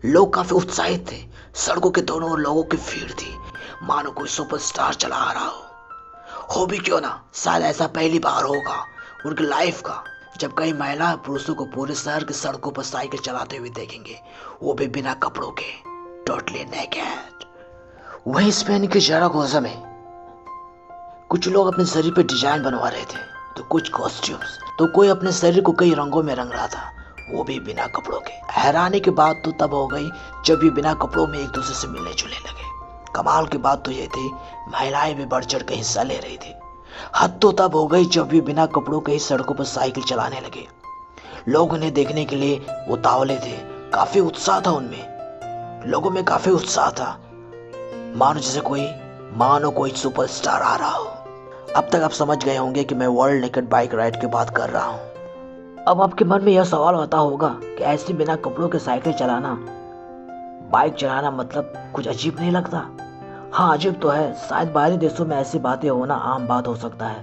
लोग काफी उत्साहित थे। सड़कों के दोनों ओर लोगों की भीड़ थी, मानो कोई सुपरस्टार चला आ रहा हो भी क्यों ना। शायद ऐसा पहली बार होगा उनकी लाइफ का जब कई महिला पुरुषों को पूरे शहर की सड़कों पर साइकिल चलाते हुए देखेंगे, वो भी बिना कपड़ों के, टोटली नेकेड। वहीं स्पेन के ज़रागोजा में कुछ लोग अपने शरीर पे डिजाइन बनवा रहे थे, तो कुछ कॉस्ट्यूम्स, तो कोई अपने शरीर को कई रंगों में रंग रहा था, वो भी बिना कपड़ों के। हैरानी की बात तो तब हो गई जब ये बिना कपड़ों में एक दूसरे से मिलने जुलने लगे। कमाल की बात तो ये थी, महिलाएं भी बढ़ चढ़ कर हिस्सा ले रही थी। हद तो तब हो गई जब ये बिना कपड़ों के ही सड़कों पर साइकिल चलाने लगे। लोग उन्हें देखने के लिए उतावले थे, काफी उत्साह था उनमें, लोगों में काफी उत्साह था, मानो कोई सुपरस्टार आ रहा हो। अब तक आप समझ गए होंगे कि मैं वर्ल्ड नेकेड बाइक राइड की बात कर रहा हूँ। अब आपके मन में यह सवाल आता होगा कि ऐसे बिना कपड़ों के साइकिल चलाना, बाइक चलाना मतलब कुछ अजीब नहीं लगता? हाँ, अजीब तो है। शायद बाहरी देशों में ऐसी बातें होना आम बात हो सकता है,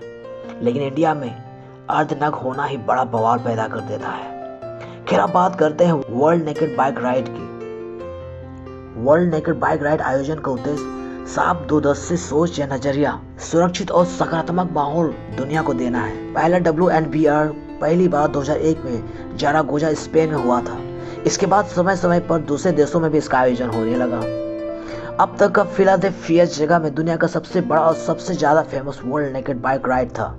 लेकिन इंडिया में अर्धनग्न होना ही बड़ा बवाल पैदा कर देता है। खैर, अब बात करते हैं वर्ल्ड नेकेड बाइक राइड की। वर्ल्ड नेकेड बाइक राइड आयोजन का उद्देश्य साफ दूरदर्शी सोच या नजरिया, सुरक्षित और सकारात्मक माहौल दुनिया को देना है। पहला WNBR पहली बार 2001 में ज़रागोजा स्पेन में हुआ था। इसके बाद समय समय पर दूसरे देशों में भी इसका आयोजन होने लगा। अब तक का फिलाडेल्फिया जगह में दुनिया का सबसे बड़ा और सबसे ज्यादा famous world naked bike ride था।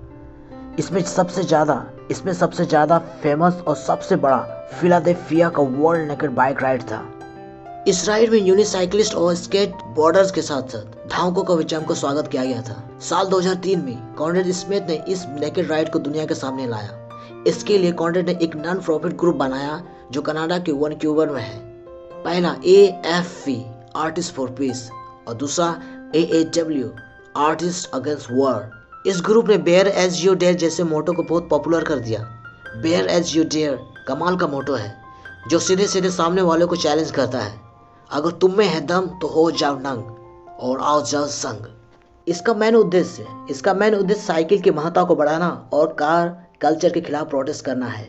इसमें सबसे ज्यादा फेमस और सबसे बड़ा फिलाडेल्फिया का वर्ल्ड नेकेड बाइक राइड था। इस राइड में यूनिसाइकिलिस्ट और स्केट बोर्डर्स के साथ साथ धावकों का विजयम को स्वागत किया गया था। साल 2003 में कॉन्रेड स्मिथ ने इस नेकेड राइड को दुनिया के सामने लाया। इसके लिए कॉन्रेड ने एक नॉन प्रॉफिट ग्रुप बनाया जो कनाडा के वैंकूवर में है। पहला AFP आर्टिस्ट फॉर पीस और दूसरा AAW आर्टिस्ट अगेंस्ट वॉर। इस ग्रुप ने बेयर एज यू डेयर जैसे मोटो को बहुत पॉपुलर कर दिया। बेयर एज यू डेयर कमाल का मोटो है जो सीधे सीधे सामने वालों को चैलेंज करता है, अगर तुम में है दम तो हो जाओ नंग और आओ जाओ संग। इसका मेन उद्देश्य साइकिल की महत्ता को बढ़ाना और कार कल्चर के खिलाफ प्रोटेस्ट करना है।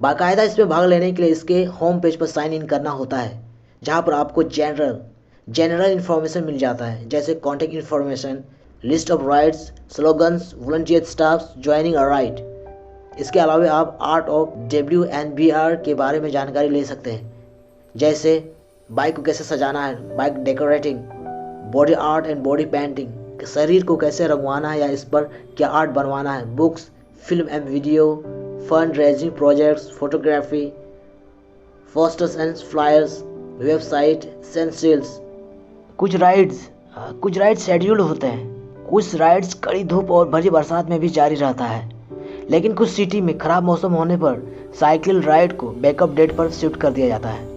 बाकायदा इसमें भाग लेने के लिए इसके होम पेज पर साइन इन करना होता है, जहां पर आपको जनरल इन्फॉर्मेशन मिल जाता है, जैसे contact information, list of rides, slogans, volunteer staff, joining a ride. इसके अलावा आप आर्ट ऑफ WNBR के बारे में जानकारी ले सकते हैं, जैसे बाइक को कैसे सजाना है, bike decorating, body art and body painting, शरीर को कैसे रंगवाना है या इस पर क्या आर्ट बनवाना है, books, film and video, fund raising projects, photography, posters and flyers, website, stencils. कुछ राइड्स शेड्यूल होते हैं, कुछ राइड्स कड़ी धूप और भरी बरसात में भी जारी रहता है, लेकिन कुछ सिटी में खराब मौसम होने पर साइकिल राइड को बैकअप डेट पर शिफ्ट कर दिया जाता है।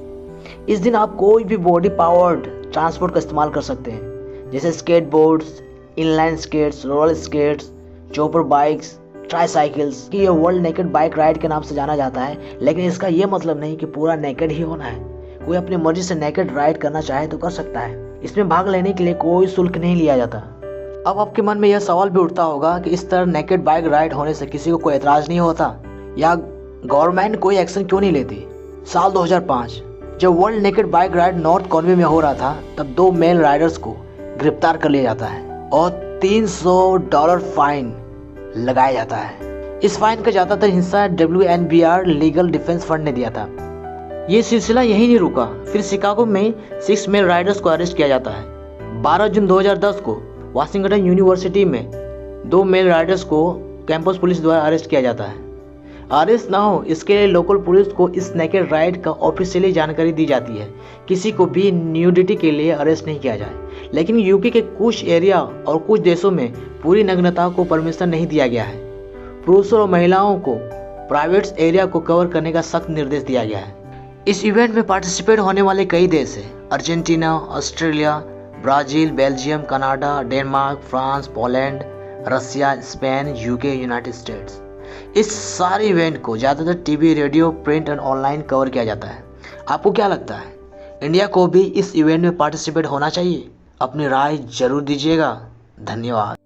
इस दिन आप कोई भी बॉडी पावर्ड ट्रांसपोर्ट का इस्तेमाल कर सकते हैं, जैसे skateboards, inline skates, roller skates, chopper bikes, tricycles. कि ये वर्ल्ड नेकेड बाइक राइड के नाम से जाना जाता है, लेकिन इसका ये मतलब नहीं कि पूरा नेकेड ही होना है। कोई अपनी मर्जी से नेकेड राइड करना चाहे तो कर सकता है। इसमें भाग लेने के लिए कोई शुल्क नहीं लिया जाता। अब आपके मन में यह सवाल भी उठता होगा कि इस तरह नेकेड बाइक राइड होने से किसी को कोई एतराज नहीं होता या गवर्नमेंट कोई एक्शन क्यों नहीं लेती। साल 2005 जब world naked bike ride north Conway में हो रहा था, तब 2 मेल राइडर्स को गिरफ्तार कर लिया जाता है और $300 फाइन लगाया जाता है। इस फाइन का ज्यादातर हिस्सा WNBR लीगल डिफेंस फंड ने दिया था। ये सिलसिला यही नहीं रुका, फिर शिकागो में 6 मेल राइडर्स को अरेस्ट किया जाता है। 12 जून 2010 को वाशिंगटन यूनिवर्सिटी में 2 मेल राइडर्स को कैंपस पुलिस द्वारा अरेस्ट किया जाता है। अरेस्ट ना हो इसके लिए लोकल पुलिस को इस नेकेड राइड का ऑफिशियली जानकारी दी जाती है। किसी को भी न्यूडिटी के लिए अरेस्ट नहीं किया जाए, लेकिन यूके के कुछ एरिया और कुछ देशों में पूरी नग्नता को परमिशन नहीं दिया गया है। पुरुषों और महिलाओं को प्राइवेट एरिया को कवर करने का सख्त निर्देश दिया गया है। इस इवेंट में पार्टिसिपेट होने वाले कई देश हैं: Argentina, Australia, Brazil, Belgium, Canada, Denmark, France, Poland, Russia, Spain, UK, United States. इस सारे इवेंट को ज़्यादातर TV, radio, print and online cover किया जाता है। आपको क्या लगता है, इंडिया को भी इस इवेंट में पार्टिसिपेट होना चाहिए? अपनी राय जरूर दीजिएगा। धन्यवाद।